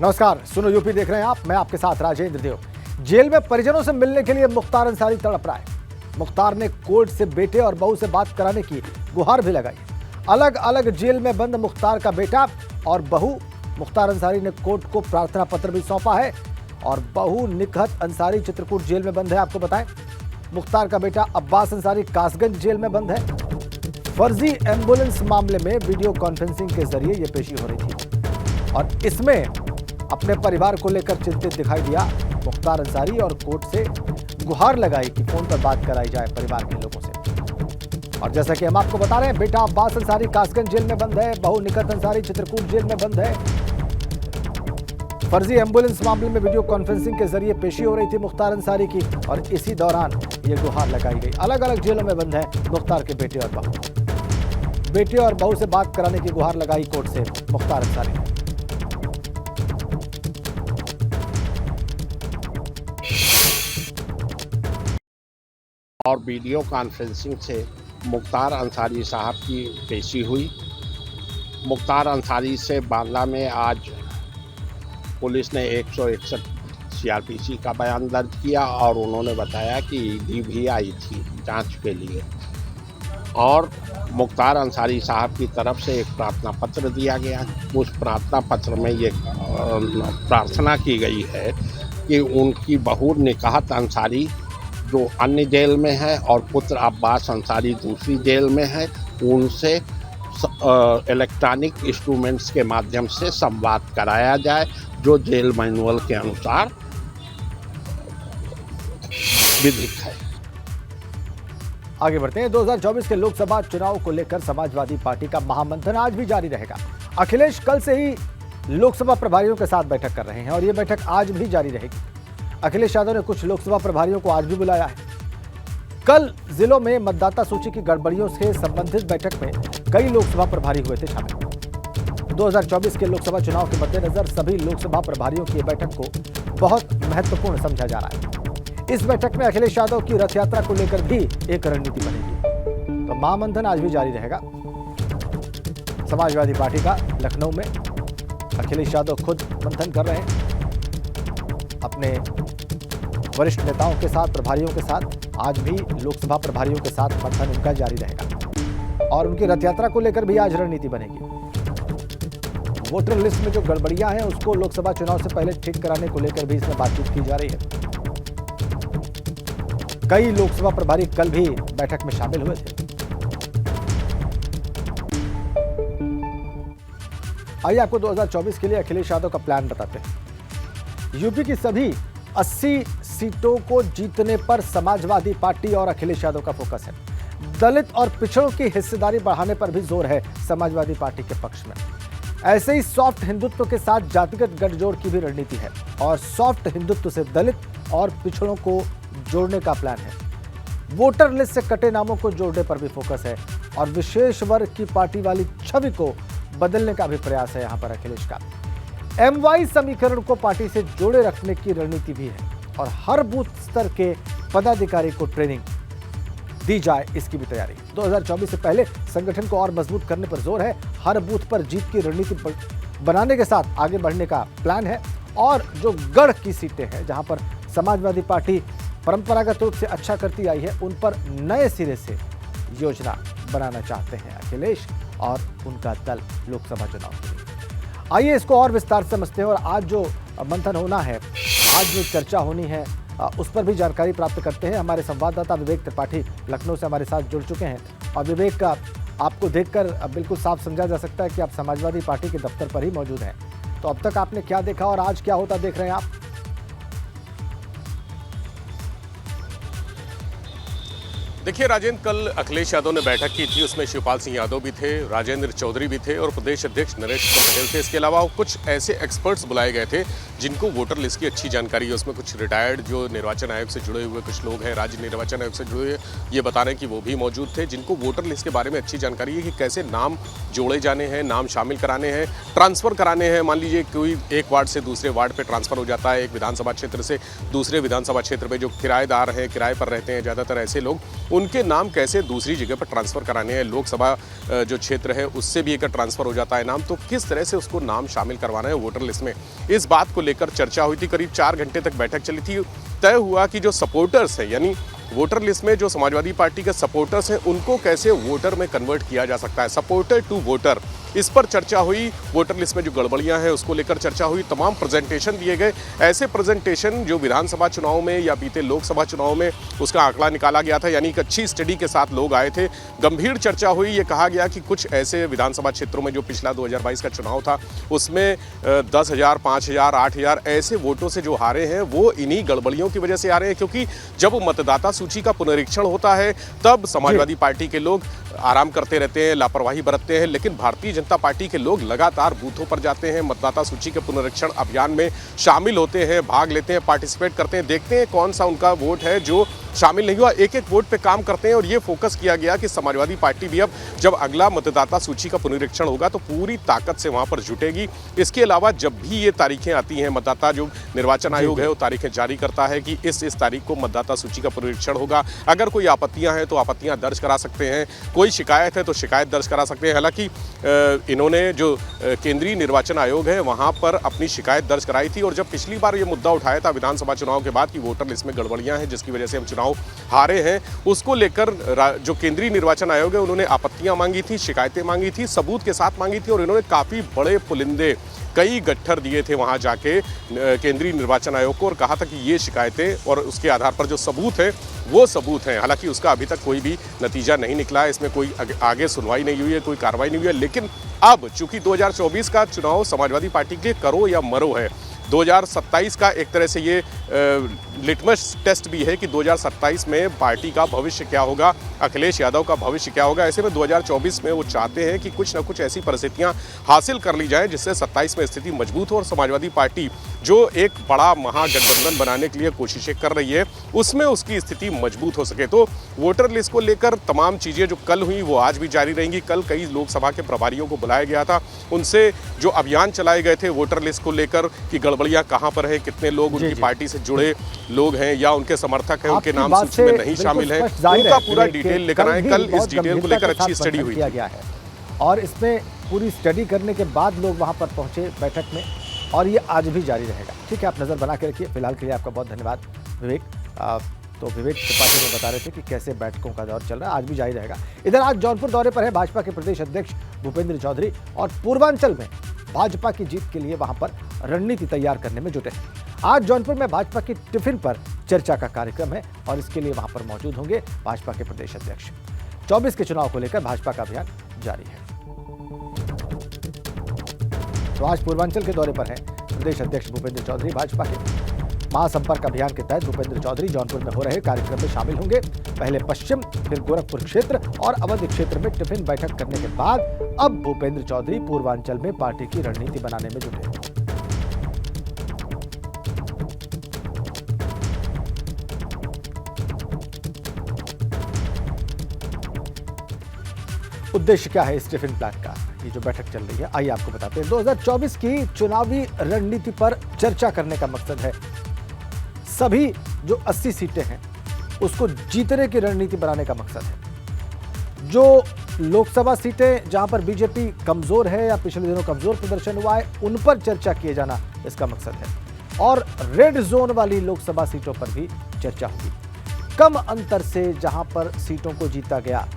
नमस्कार, सुनो यूपी देख रहे हैं आप। मैं आपके साथ राजेंद्र देव। जेल में परिजनों से मिलने के लिए मुख्तार अंसारी तड़प रहा है। मुख्तार ने कोर्ट से बेटे और बहू से बात कराने की गुहार भी लगाई। अलग अलग जेल में बंद मुख्तार का बेटा और बहू। मुख्तार अंसारी ने कोर्ट को प्रार्थना पत्र भी सौंपा है और बहू निकहत अंसारी चित्रकूट जेल में बंद है। आपको बताएं, मुख्तार का बेटा अब्बास अंसारी कासगंज जेल में बंद है। फर्जी एम्बुलेंस मामले में वीडियो कॉन्फ्रेंसिंग के जरिए यह पेशी हो रही थी और इसमें अपने परिवार को लेकर चिंतित दिखाई दिया मुख्तार अंसारी और कोर्ट से गुहार लगाई कि फोन पर बात कराई जाए परिवार के लोगों से। और जैसा कि हम आपको बता रहे हैं, बेटा अब्बास अंसारी कासगंज जेल में बंद है, बहू निकहत अंसारी चित्रकूट जेल में बंद है। फर्जी एम्बुलेंस मामले में वीडियो कॉन्फ्रेंसिंग के जरिए पेशी हो रही थी मुख्तार अंसारी की और इसी दौरान ये गुहार लगाई गई। अलग अलग जेलों में बंद है मुख्तार के बेटे और बहू। बेटे और बहू से बात कराने की गुहार लगाई कोर्ट से मुख्तार अंसारी ने। और वीडियो कॉन्फ्रेंसिंग से मुख्तार अंसारी साहब की पेशी हुई। मुख्तार अंसारी से बांदा में आज पुलिस ने 161 CRPC का बयान दर्ज किया और उन्होंने बताया कि ईडी भी आई थी जांच के लिए और मुख्तार अंसारी साहब की तरफ से एक प्रार्थना पत्र दिया गया। उस प्रार्थना पत्र में ये प्रार्थना की गई है कि उनकी बहू निकहत अंसारी जो अन्य जेल में है और पुत्र अब्बास अंसारी दूसरी जेल में है, उनसे इलेक्ट्रॉनिक इंस्ट्रूमेंट्स के माध्यम से संवाद कराया जाए जो जेल मैनुअल के अनुसार विधिक है। आगे बढ़ते हैं। 2024 के लोकसभा चुनाव को लेकर समाजवादी पार्टी का महामंथन आज भी जारी रहेगा। अखिलेश कल से ही लोकसभा प्रभारियों के साथ बैठक कर रहे हैं और यह बैठक आज भी जारी रहेगी। अखिलेश यादव ने कुछ लोकसभा प्रभारियों को आज भी बुलाया है। कल जिलों में मतदाता सूची की गड़बड़ियों से संबंधित बैठक में कई लोकसभा प्रभारी हुए थे शामिल। 2024 के लोकसभा चुनाव के मद्देनजर सभी लोकसभा प्रभारियों की बैठक को बहुत महत्वपूर्ण समझा जा रहा है। इस बैठक में अखिलेश यादव की रथ यात्रा को लेकर भी एक रणनीति बनेगी। तो महामंथन आज भी जारी रहेगा। समाजवादी पार्टी का लखनऊ में अखिलेश यादव खुद मंथन कर रहे हैं अपने वरिष्ठ नेताओं के साथ, प्रभारियों के साथ। आज भी लोकसभा प्रभारियों के साथ मंथन उनका जारी रहेगा और उनकी रथ यात्रा को लेकर भी आज रणनीति बनेगी। वोटर लिस्ट में जो गड़बड़ियां हैं उसको लोकसभा चुनाव से पहले ठीक कराने को लेकर भी इसमें बातचीत की जा रही है। कई लोकसभा प्रभारी कल भी बैठक में शामिल हुए थे। आइए आपको 2024 के लिए अखिलेश यादव का प्लान बताते हैं। यूपी की सभी 80 सीटों को जीतने पर समाजवादी पार्टी और अखिलेश यादव का फोकस है। दलित और पिछड़ों की हिस्सेदारी बढ़ाने पर भी जोर है समाजवादी पार्टी के पक्ष में। ऐसे ही सॉफ्ट हिंदुत्व के साथ जातिगत गठजोड़ की भी रणनीति है और सॉफ्ट हिंदुत्व से दलित और पिछड़ों को जोड़ने का प्लान है। वोटर लिस्ट से कटे नामों को जोड़ने पर भी फोकस है और विशेष वर्ग की पार्टी वाली छवि को बदलने का भी प्रयास है यहां पर अखिलेश का। MY समीकरण को पार्टी से जोड़े रखने की रणनीति भी है और हर बूथ स्तर के पदाधिकारी को ट्रेनिंग दी जाए, इसकी भी तैयारी। 2024 से पहले संगठन को और मजबूत करने पर जोर है। हर बूथ पर जीत की रणनीति बनाने के साथ आगे बढ़ने का प्लान है और जो गढ़ की सीटें हैं जहां पर समाजवादी पार्टी परंपरागत रूप से अच्छा करती आई है, उन पर नए सिरे से योजना बनाना चाहते हैं अखिलेश और उनका दल लोकसभा चुनाव के लिए। आइए इसको और विस्तार से समझते हैं और आज जो मंथन होना है, आज जो चर्चा होनी है, उस पर भी जानकारी प्राप्त करते हैं। हमारे संवाददाता विवेक त्रिपाठी लखनऊ से हमारे साथ जुड़ चुके हैं और विवेक का आपको देखकर बिल्कुल साफ समझा जा सकता है कि आप समाजवादी पार्टी के दफ्तर पर ही मौजूद हैं। तो अब तक आपने क्या देखा और आज क्या होता देख रहे हैं आप? देखिए राजेंद्र, कल अखिलेश यादव ने बैठक की थी, उसमें शिवपाल सिंह यादव भी थे, राजेंद्र चौधरी भी थे और प्रदेश अध्यक्ष नरेश पटेल थे। इसके अलावा कुछ ऐसे एक्सपर्ट्स बुलाए गए थे जिनको वोटर लिस्ट की अच्छी जानकारी है। उसमें कुछ रिटायर्ड जो निर्वाचन आयोग से जुड़े हुए कुछ लोग हैं, राज्य निर्वाचन आयोग से जुड़े हुए, ये बता रहे हैं कि वो भी मौजूद थे, जिनको वोटर लिस्ट के बारे में अच्छी जानकारी है कि कैसे नाम जोड़े जाने हैं, नाम शामिल कराने हैं, ट्रांसफ़र कराने हैं। मान लीजिए कोई एक वार्ड से दूसरे वार्ड पर ट्रांसफ़र हो जाता है, एक विधानसभा क्षेत्र से दूसरे विधानसभा क्षेत्र में जो किराएदार हैं, किराए पर रहते हैं ज़्यादातर ऐसे लोग, उनके नाम कैसे दूसरी जगह पर ट्रांसफ़र कराने हैं। लोकसभा जो क्षेत्र है उससे भी अगर ट्रांसफ़र हो जाता है नाम, तो किस तरह से उसको नाम शामिल करवाना है वोटर लिस्ट में, इस बात को लेकर चर्चा हुई थी। करीब 4 घंटे तक बैठक चली थी। तय हुआ कि जो सपोर्टर्स हैं, यानी वोटर लिस्ट में जो समाजवादी पार्टी के सपोर्टर्स हैं, उनको कैसे वोटर में कन्वर्ट किया जा सकता है, सपोर्टर टू वोटर, इस पर चर्चा हुई। वोटर लिस्ट में जो गड़बड़ियां हैं उसको लेकर चर्चा हुई। तमाम प्रेजेंटेशन दिए गए, ऐसे प्रेजेंटेशन जो विधानसभा चुनाव में या बीते लोकसभा चुनाव में उसका आंकड़ा निकाला गया था, यानी एक अच्छी स्टडी के साथ लोग आए थे। गंभीर चर्चा हुई। ये कहा गया कि कुछ ऐसे विधानसभा क्षेत्रों में जो पिछला 2022 का चुनाव था उसमें 10,000, 5,000, 8,000 ऐसे वोटों से जो हारे हैं वो इन्हीं गड़बड़ियों की वजह से हारे हैं, क्योंकि जब मतदाता सूची का पुनरीक्षण होता है तब समाजवादी पार्टी के लोग आराम करते रहते हैं, लापरवाही बरतते हैं, लेकिन भारतीय जनता पार्टी के लोग लगातार बूथों पर जाते हैं, मतदाता सूची के पुनरीक्षण अभियान में शामिल होते हैं, भाग लेते हैं, पार्टिसिपेट करते हैं, देखते हैं कौन सा उनका वोट है जो शामिल नहीं हुआ, एक एक वोट पे काम करते हैं। और ये फोकस किया गया कि समाजवादी पार्टी भी अब जब अगला मतदाता सूची का पुनरीक्षण होगा तो पूरी ताकत से वहां पर जुटेगी। इसके अलावा जब भी ये तारीखें आती हैं, मतदाता जो निर्वाचन आयोग है वो तारीखें जारी करता है कि इस तारीख को मतदाता सूची का पुनरीक्षण होगा। अगर कोई आपत्तियां हैं तो आपत्तियां दर्ज करा सकते हैं, कोई शिकायत है तो शिकायत दर्ज करा सकते हैं। हालांकि इन्होंने जो केंद्रीय निर्वाचन आयोग है वहां पर अपनी शिकायत दर्ज कराई थी, और जब पिछली बार ये मुद्दा उठाया था विधानसभा चुनाव के बाद कि वोटर लिस्ट में गड़बड़ियां हैं जिसकी वजह से हम चुनाव हारे हैं, उसको लेकर जो केंद्रीय निर्वाचन आयोग है उन्होंने आपत्तियां मांगी थी, शिकायतें मांगी थी, सबूत के साथ मांगी थी, और इन्होंने काफ़ी बड़े पुलिंदे, कई गट्ठर दिए थे वहां जाके केंद्रीय निर्वाचन आयोग को, और कहा था कि ये शिकायतें और उसके आधार पर जो सबूत है वो सबूत हैं। हालांकि उसका अभी तक कोई भी नतीजा नहीं निकला है, इसमें कोई आगे सुनवाई नहीं हुई है, कोई कार्रवाई नहीं हुई है। लेकिन अब चूंकि 2024 का चुनाव समाजवादी पार्टी के करो या मरो है, 2027 का एक तरह से ये लिटमस टेस्ट भी है कि 2027 में पार्टी का भविष्य क्या होगा, अखिलेश यादव का भविष्य क्या होगा। ऐसे में 2024 में वो चाहते हैं कि कुछ ना कुछ ऐसी परिस्थितियां हासिल कर ली जाएं जिससे 27 में स्थिति मजबूत हो और समाजवादी पार्टी जो एक बड़ा महागठबंधन बनाने के लिए कोशिशें कर रही है उसमें उसकी स्थिति मजबूत हो सके। तो वोटर लिस्ट को लेकर तमाम चीज़ें जो कल हुई वो आज भी जारी रहेंगी। कल कई लोकसभा के प्रभारियों को बुलाया गया था, उनसे जो अभियान चलाए गए थे वोटर लिस्ट को लेकर कि गड़बड़ियां कहाँ पर है, कितने लोग उनकी पार्टी से जुड़े लोग हैं या उनके समर्थक हैं, उनके नाम सूची में नहीं शामिल हैं, उनका पूरा डिटेल लेकर आए। कल इस डिटेल को लेकर अच्छी स्टडी हुई गया है और इसमें पूरी स्टडी करने के बाद लोग वहां पर पहुंचे बैठक में, और ये आज भी जारी रहेगा। ठीक है, आप नजर बना के रखिए। फिलहाल के लिए आपका बहुत धन्यवाद विवेक। तो विवेक त्रिपाठी ने बता रहे थे कि कैसे बैठकों का दौर चल रहा है, आज भी जारी रहेगा। इधर आज जौनपुर दौरे पर है भाजपा के प्रदेश अध्यक्ष भूपेंद्र चौधरी, और पूर्वांचल में भाजपा की जीत के लिए वहां पर रणनीति तैयार करने में जुटे हैं। आज जौनपुर में भाजपा की टिफिन पर चर्चा का कार्यक्रम है और इसके लिए वहां पर मौजूद होंगे भाजपा के प्रदेश अध्यक्ष। 24 के चुनाव को लेकर भाजपा का अभियान जारी है। तो आज पूर्वांचल के दौरे पर है प्रदेश अध्यक्ष भूपेंद्र चौधरी। भाजपा के महासंपर्क अभियान के तहत भूपेंद्र चौधरी जौनपुर में हो रहे कार्यक्रम में शामिल होंगे। पहले पश्चिम, फिर गोरखपुर क्षेत्र और अवध क्षेत्र में टिफिन बैठक करने के बाद अब भूपेंद्र चौधरी पूर्वांचल में पार्टी की रणनीति बनाने में जुटे हैं। उद्देश्य क्या है इस टिफिन प्लान का, ये जो बैठक चल रही है, आइए आपको बताते हैं। 2024 की चुनावी रणनीति पर चर्चा करने का मकसद है सभी जो 80 सीटें हैं उसको जीतने की रणनीति बनाने का मकसद है। जो लोकसभा सीटें जहां पर बीजेपी कमजोर है या पिछले दिनों कमजोर प्रदर्शन हुआ है उन पर चर्चा किए जाना इसका मकसद है, और रेड जोन वाली लोकसभा सीटों पर भी चर्चा होगी। कम अंतर से जहां पर सीटों को जीता गया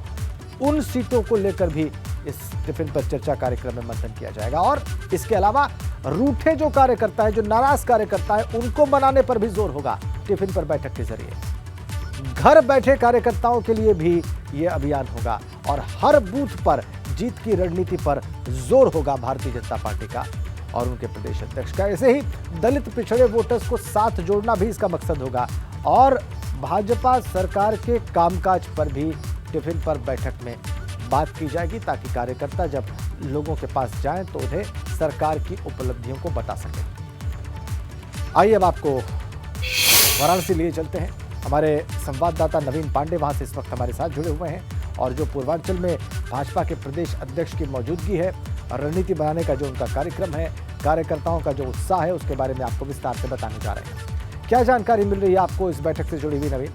उन सीटों को लेकर भी इस टिफिन पर चर्चा कार्यक्रम में मंथन किया जाएगा, और इसके अलावा रूठे जो कार्यकर्ता है, जो नाराज कार्यकर्ता है, उनको मनाने पर भी जोर होगा टिफिन पर बैठक के जरिए। घर बैठे कार्यकर्ताओं के लिए भी यह अभियान होगा और हर बूथ पर जीत की रणनीति पर जोर होगा भारतीय जनता पार्टी का और उनके प्रदेश अध्यक्ष का। ऐसे ही दलित पिछड़े वोटर्स को साथ जोड़ना भी इसका मकसद होगा, और भाजपा सरकार के कामकाज पर भी टिफिन पर बैठक में बात की जाएगी, ताकि कार्यकर्ता जब लोगों के पास जाएं तो उन्हें सरकार की उपलब्धियों को बता सकें। आइए अब आपको वाराणसी लिए चलते हैं। हमारे संवाददाता नवीन पांडे वहां से इस वक्त हमारे साथ जुड़े हुए हैं, और जो पूर्वांचल में भाजपा के प्रदेश अध्यक्ष की मौजूदगी है, रणनीति बनाने का जो उनका कार्यक्रम है, कार्यकर्ताओं का जो उत्साह है, उसके बारे में आपको विस्तार से बताने जा रहे हैं। क्या जानकारी मिल रही है आपको इस बैठक से जुड़ी हुई नवीन?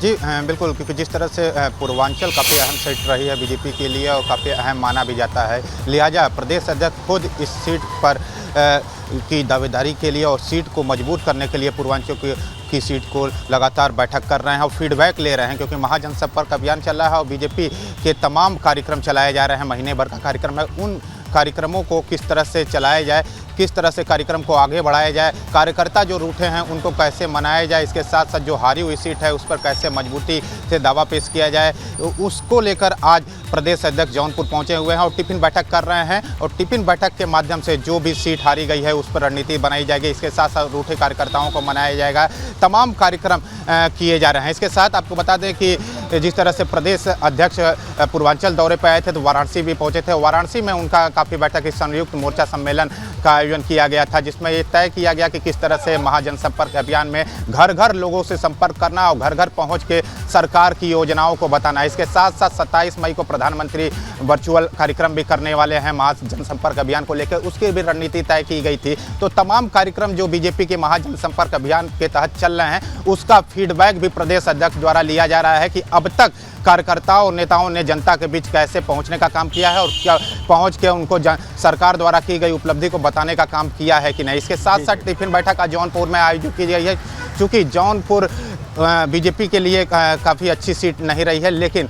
जी बिल्कुल, क्योंकि जिस तरह से पूर्वांचल काफ़ी अहम सीट रही है बीजेपी के लिए और काफ़ी अहम माना भी जाता है, लिहाजा प्रदेश अध्यक्ष खुद इस सीट पर की दावेदारी के लिए और सीट को मजबूत करने के लिए पूर्वांचल की सीट को लगातार बैठक कर रहे हैं और फीडबैक ले रहे हैं, क्योंकि महाजनसंपर्क अभियान चल रहा है और बीजेपी के तमाम कार्यक्रम चलाए जा रहे हैं। महीने भर का कार्यक्रम है, उन कार्यक्रमों को किस तरह से चलाया जाए, किस तरह से कार्यक्रम को आगे बढ़ाया जाए, कार्यकर्ता जो रूठे हैं उनको कैसे मनाया जाए, इसके साथ साथ जो हारी हुई सीट है उस पर कैसे मजबूती से दावा पेश किया जाए, उसको लेकर आज प्रदेश अध्यक्ष जौनपुर पहुंचे हुए हैं और टिफिन बैठक कर रहे हैं। और टिफिन बैठक के माध्यम से जो भी सीट हारी गई है उस पर रणनीति बनाई जाएगी, इसके साथ साथ रूठे कार्यकर्ताओं को मनाया जाएगा, तमाम कार्यक्रम किए जा रहे हैं। इसके साथ आपको बता दें कि जिस तरह से प्रदेश अध्यक्ष पूर्वांचल दौरे पर आए थे तो वाराणसी भी पहुंचे थे। वाराणसी में उनका काफ़ी बैठक इस संयुक्त मोर्चा सम्मेलन का आयोजन किया गया था, जिसमें ये तय किया गया कि किस तरह से महाजनसंपर्क अभियान में घर घर लोगों से संपर्क करना और घर घर पहुंच के सरकार की योजनाओं को बताना। इसके साथ साथ 27 मई को प्रधानमंत्री वर्चुअल कार्यक्रम भी करने वाले हैं महाजनसंपर्क अभियान को लेकर, उसकी भी रणनीति तय की गई थी। तो तमाम कार्यक्रम जो बीजेपी के महाजनसंपर्क अभियान के तहत चल रहे हैं उसका फीडबैक भी प्रदेश अध्यक्ष द्वारा लिया जा रहा है कि अब तक कार्यकर्ताओं और नेताओं ने जनता के बीच कैसे पहुंचने का काम किया है और क्या पहुंच के उनको सरकार द्वारा की गई उपलब्धि को बताने का काम किया है कि नहीं। इसके साथ साथ टिफिन बैठक आज जौनपुर में आयोजित की गई है। चूँकि जौनपुर बीजेपी के लिए काफ़ी अच्छी सीट नहीं रही है, लेकिन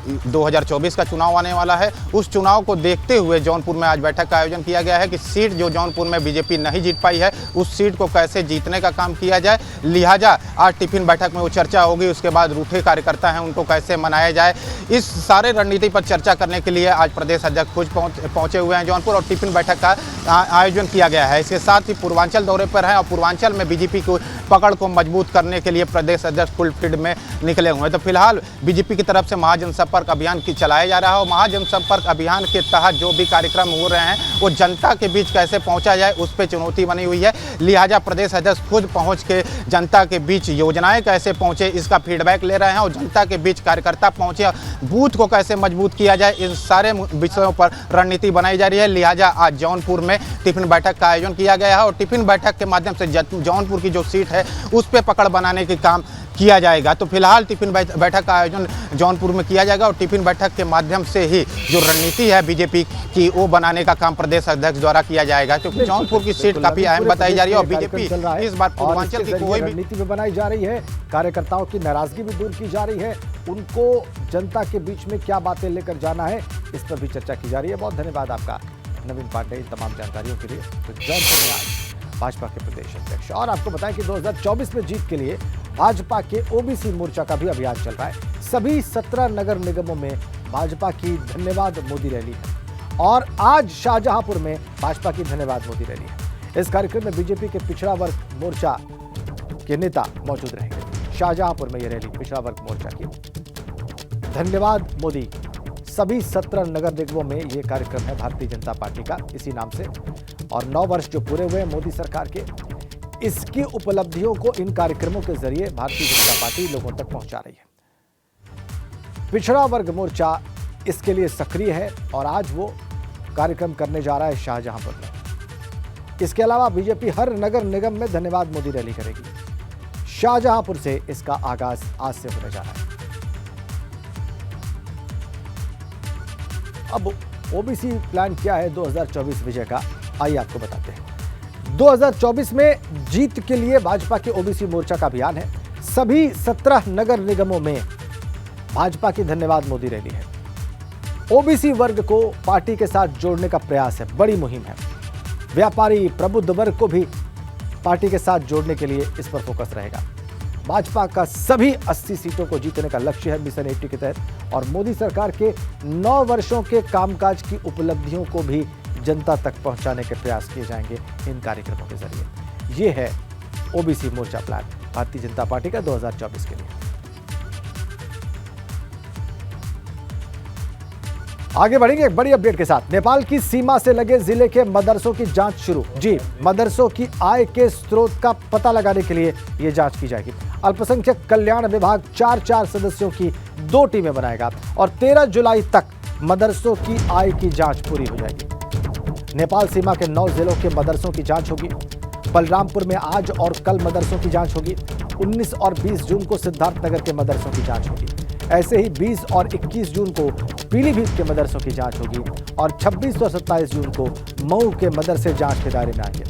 2024 का चुनाव आने वाला है, उस चुनाव को देखते हुए जौनपुर में आज बैठक का आयोजन किया गया है कि सीट जो जौनपुर में बीजेपी नहीं जीत पाई है उस सीट को कैसे जीतने का काम किया जाए। लिहाजा आज टिफिन बैठक में वो चर्चा होगी, उसके बाद रूठे कार्यकर्ता हैं उनको कैसे मनाया जाए, इस सारे रणनीति पर चर्चा करने के लिए आज प्रदेश अध्यक्ष खुद पहुंचे हुए हैं जौनपुर और टिफिन बैठक का आयोजन किया गया है। इसके साथ ही पूर्वांचल दौरे पर हैं और पूर्वांचल में बीजेपी को पकड़ को मजबूत करने के लिए प्रदेश अध्यक्ष फुल फील्ड में निकले हुए हैं। तो फिलहाल बीजेपी की तरफ से महाजनसंपर्क अभियान की चलाया जा रहा है और महाजनसंपर्क अभियान के तहत जो भी कार्यक्रम हो रहे हैं वो जनता के बीच कैसे पहुंचा जाए उस पर चुनौती बनी हुई है। लिहाजा प्रदेश अध्यक्ष खुद पहुंच के जनता के बीच योजनाएं कैसे पहुंचे इसका फीडबैक ले रहे हैं और जनता के बीच कार्यकर्ता पहुंचे, बूथ को कैसे मजबूत किया जाए, इन सारे विषयों पर रणनीति बनाई जा रही है। लिहाजा आज जौनपुर में टिफिन बैठक का आयोजन किया गया है और टिफिन बैठक के माध्यम से जौनपुर की जो सीट है उस पर पकड़ बनाने के काम किया जाएगा। तो फिलहाल टिफिन बैठक का आयोजन जौनपुर में किया जाएगा और टिफिन बैठक के माध्यम से ही जो रणनीति है बीजेपी की वो बनाने का काम प्रदेश अध्यक्ष द्वारा किया जाएगा, क्योंकि जौनपुर की सीट काफी अहम बताई जा रही है और बीजेपी इस बार पूर्वांचल की कोई भी रणनीति भी बनाई जा रही है, कार्यकर्ताओं की नाराजगी भी दूर की जा रही है, उनको जनता के बीच में क्या बातें लेकर जाना है इस पर भी चर्चा की जा रही है। बहुत धन्यवाद आपका नवीन पांडे इन तमाम जानकारियों के लिए। तो जौनपुर में आज भाजपा के प्रदेश अध्यक्ष और आपको बताएं कि 2024 में जीत के लिए भाजपा के ओबीसी मोर्चा का भी अभियान चल रहा है। सभी 17 नगर निगमों में भाजपा की धन्यवाद मोदी रैली है और आज शाहजहांपुर में भाजपा की धन्यवाद मोदी रैली है। इस कार्यक्रम में बीजेपी के पिछड़ा वर्ग मोर्चा के नेता मौजूद रहेंगे। शाहजहांपुर में यह रैली पिछड़ा वर्ग मोर्चा की धन्यवाद मोदी, सभी 17 नगर निगमों में यह कार्यक्रम है भारतीय जनता पार्टी का इसी नाम से। और 9 वर्ष जो पूरे हुए हैं मोदी सरकार के, इसकी उपलब्धियों को इन कार्यक्रमों के जरिए भारतीय जनता पार्टी लोगों तक पहुंचा रही है। पिछड़ा वर्ग मोर्चा इसके लिए सक्रिय है और आज वो कार्यक्रम करने जा रहा है शाहजहांपुर में। इसके अलावा बीजेपी हर नगर निगम में धन्यवाद मोदी रैली करेगी। शाहजहांपुर से इसका आगाज आज से होने जा रहा है। अब ओबीसी प्लान क्या है 2024 विजय का, आइए आपको बताते हैं। 2024 में जीत के लिए भाजपा के ओबीसी मोर्चा का अभियान है। सभी 17 नगर निगमों में भाजपा की धन्यवाद मोदी रैली है। ओबीसी वर्ग को पार्टी के साथ जोड़ने का प्रयास है, बड़ी मुहिम है। व्यापारी प्रबुद्ध वर्ग को भी पार्टी के साथ जोड़ने के लिए इस पर फोकस रहेगा। भाजपा का सभी 80 सीटों को जीतने का लक्ष्य है मिशन 80 के तहत और मोदी सरकार के 9 वर्षों के कामकाज की उपलब्धियों को भी जनता तक पहुंचाने के प्रयास किए जाएंगे इन कार्यक्रमों के जरिए। ये है ओबीसी मोर्चा प्लान भारतीय जनता पार्टी का 2024 के लिए। आगे बढ़ेंगे एक बड़ी अपडेट के साथ। नेपाल की सीमा से लगे जिले के मदरसों की जांच शुरू। जी, मदरसों की आय के स्रोत का पता लगाने के लिए यह जांच की जाएगी। अल्पसंख्यक कल्याण विभाग 4 सदस्यों की 2 टीमें बनाएगा और 13 जुलाई तक मदरसों की आय की जांच पूरी हो जाएगी। नेपाल सीमा के 9 जिलों के मदरसों की जांच होगी। बलरामपुर में आज और कल मदरसों की जांच होगी। 19 और 20 जून को सिद्धार्थनगर के मदरसों की जांच होगी। ऐसे ही 20 और 21 जून को पीलीभीत के मदरसों की जांच होगी और 26 और 27 जून को मऊ के मदरसे जांच के दायरे में आएंगे।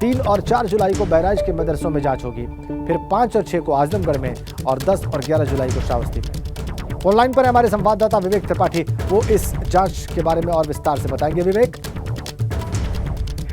3 और 4 जुलाई को बहराइच के मदरसों में जांच होगी, फिर 5 और 6 को आजमगढ़ में और 10 और 11 जुलाई को श्रावस्ती में। ऑनलाइन पर हमारे संवाददाता विवेक त्रिपाठी वो इस जांच के बारे में और विस्तार से बताएंगे। विवेक,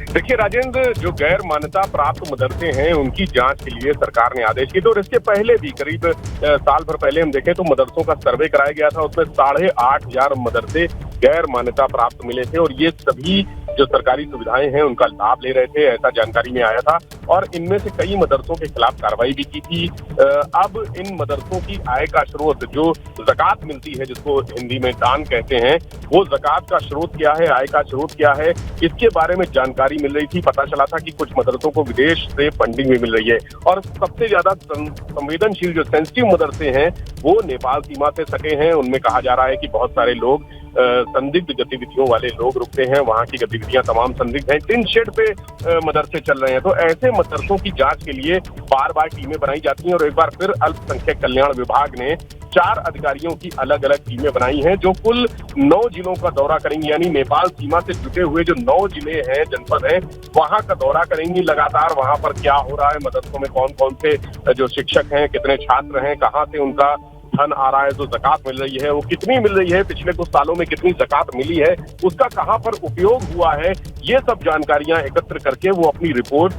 देखिए राजेंद्र, जो गैर मान्यता प्राप्त मदरसे हैं उनकी जांच के लिए सरकार ने आदेश किए थे और इसके पहले भी करीब साल भर पहले हम देखें तो मदरसों का सर्वे कराया गया था। उसमें 8,500 मदरसे गैर मान्यता प्राप्त मिले थे और ये सभी जो सरकारी सुविधाएं हैं उनका लाभ ले रहे थे, ऐसा जानकारी में आया था। और इनमें से कई मदरसों के खिलाफ कार्रवाई भी की थी। अब इन मदरसों की आय का स्रोत जो ज़कात मिलती है, जिसको हिंदी में दान कहते हैं, वो ज़कात का स्रोत क्या है, आय का स्रोत क्या है, इसके बारे में जानकारी मिल रही थी। पता चला था कि कुछ मदरसों को विदेश से फंडिंग भी मिल रही है और सबसे ज्यादा संवेदनशील जो सेंसिटिव मदरसे हैं वो नेपाल सीमा से सटे हैं। उनमें कहा जा रहा है कि बहुत सारे लोग संदिग्ध गतिविधियों वाले लोग रुकते हैं, वहाँ की गतिविधियां तमाम संदिग्ध हैं। टिन शेड पे मदरसे चल रहे हैं, तो ऐसे मदरसों की जांच के लिए बार बार टीमें बनाई जाती हैं और एक बार फिर अल्पसंख्यक कल्याण विभाग ने 4 अधिकारियों की अलग अलग टीमें बनाई हैं जो कुल 9 जिलों का दौरा करेंगी। यानी नेपाल सीमा से जुटे हुए जो 9 जिले हैं, जनपद हैं, वहां का दौरा करेंगी। लगातार वहां पर क्या हो रहा है, मदरसों में कौन कौन से जो शिक्षक हैं, कितने छात्र हैं, कहाँ से उनका धन आ रहा है, जो ज़कात मिल रही है वो कितनी मिल रही है, पिछले कुछ सालों में कितनी ज़कात मिली है, उसका कहां पर उपयोग हुआ है, ये सब जानकारियां एकत्र करके वो अपनी रिपोर्ट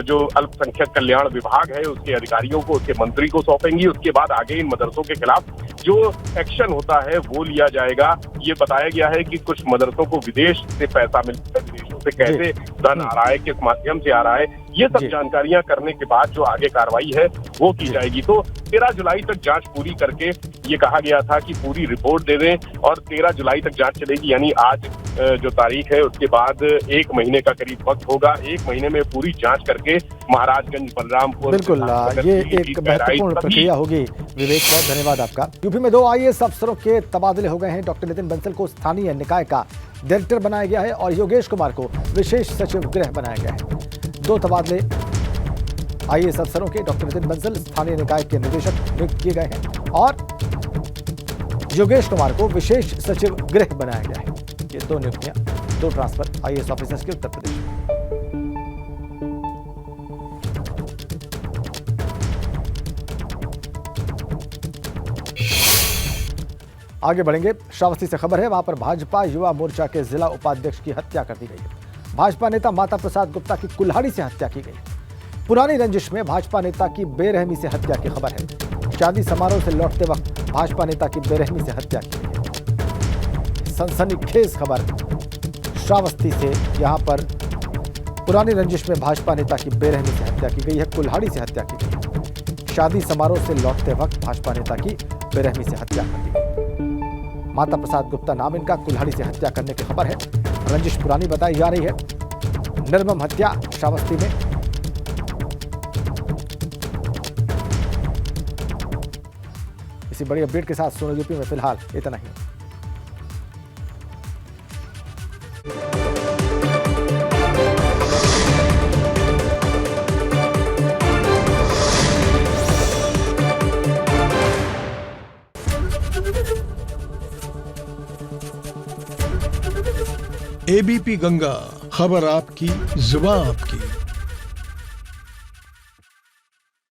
जो अल्पसंख्यक कल्याण विभाग है उसके अधिकारियों को, उसके मंत्री को सौंपेंगी। उसके बाद आगे इन मदरसों के खिलाफ जो एक्शन होता है वो लिया जाएगा। ये बताया गया है कि कुछ मदरसों को विदेश से पैसा मिलता है, विदेशों से कैसे धन आ रहा है, किस माध्यम से आ रहा है, ये सब जानकारियां करने के बाद जो आगे कार्रवाई है वो की जाएगी। तो 13 जुलाई तक जांच पूरी करके ये कहा गया था कि पूरी रिपोर्ट दे दें और 13 जुलाई तक जांच चलेगी। यानी आज जो तारीख है उसके बाद 1 महीने का करीब वक्त होगा। 1 महीने में पूरी जांच करके महाराजगंज, बलरामपुर, बिल्कुल ये एक महत्वपूर्ण प्रक्रिया होगी। विवेक, बहुत धन्यवाद आपका। यूपी में 2 IAS अफसरों के तबादले हो गए हैं। डॉक्टर नितिन बंसल को स्थानीय निकाय का डायरेक्टर बनाया गया है और योगेश कुमार को विशेष सचिव गृह बनाया गया है। 2 तबादले IAS अफसरों के डॉक्टर नितिन बंसल स्थानीय निकाय के निदेशक नियुक्त किए गए हैं और योगेश कुमार को विशेष सचिव गृह बनाया गया है। ये 2 नियुक्तियां, 2 ट्रांसफर IAS ऑफिसर्स के उत्तर प्रदेश में। आगे बढ़ेंगे, श्रावस्ती से खबर है, वहां पर भाजपा युवा मोर्चा के जिला उपाध्यक्ष की हत्या कर दी गई है। भाजपा नेता माता प्रसाद गुप्ता की कुल्हाड़ी से हत्या की गई। पुरानी रंजिश में भाजपा नेता की बेरहमी से हत्या की खबर है। शादी समारोह से लौटते वक्त भाजपा नेता की बेरहमी से हत्या की गई है। सनसनीखेज खबर श्रावस्ती से, यहां पर पुरानी रंजिश में भाजपा नेता की बेरहमी से हत्या की गई है, कुल्हाड़ी से हत्या की गई है। शादी समारोह से लौटते वक्त भाजपा नेता की बेरहमी से हत्या कर दी गई। माता प्रसाद गुप्ता नाम इनका, कुल्हाड़ी से हत्या करने की खबर है। रंजिश पुरानी बताई जा रही है। निर्मम हत्या श्रावस्ती में। इसी बड़ी अपडेट के साथ सोनो यूपी में फिलहाल इतना ही। ABP गंगा, खबर आपकी, जुबान आपकी।